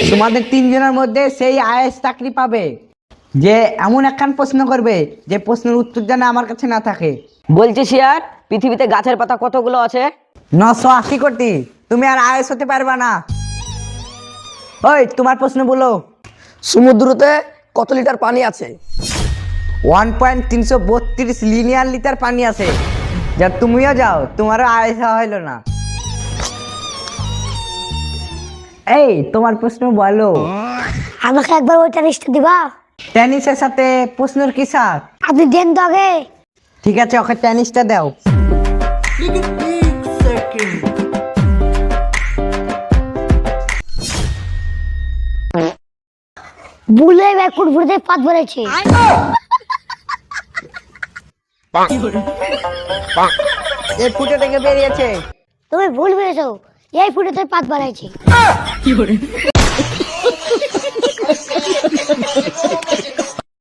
তোমাদের তিনজনের মধ্যে সেই আইএস চাকরি পাবে যে এমন একখান প্রশ্ন করবে যে প্রশ্নের উত্তর যেন আমার কাছে না থাকে। বলছি শিয়ার, পৃথিবীতে গাছের পাতা কতগুলো আছে? 980 কোটি। তুমি আর আইএস হতে পারবা না। ওই তোমার প্রশ্ন বলো। সমুদ্রতে কত লিটার পানি আছে? 1.332 লিনিয়ার লিটার পানি আছে। যা তুমিও যাও, তোমারও আইএস হইলো না। এই তোমার প্রশ্ন বলো। আমাকে একবার ওই টেনিসটা দিবা? টেনিসের সাথে প্রশ্নের কি সাথ? আপনি দেন তো আগে। ঠিক আছে, ওকে টেনিসটা দাও। বুলে ভাই কুটফুটে পাত ভরেছে। এই ফুটে থেকে বেরিয়েছে। তুমি ভুল বলেছো, এই ফুটেতে পাত ভরেছে।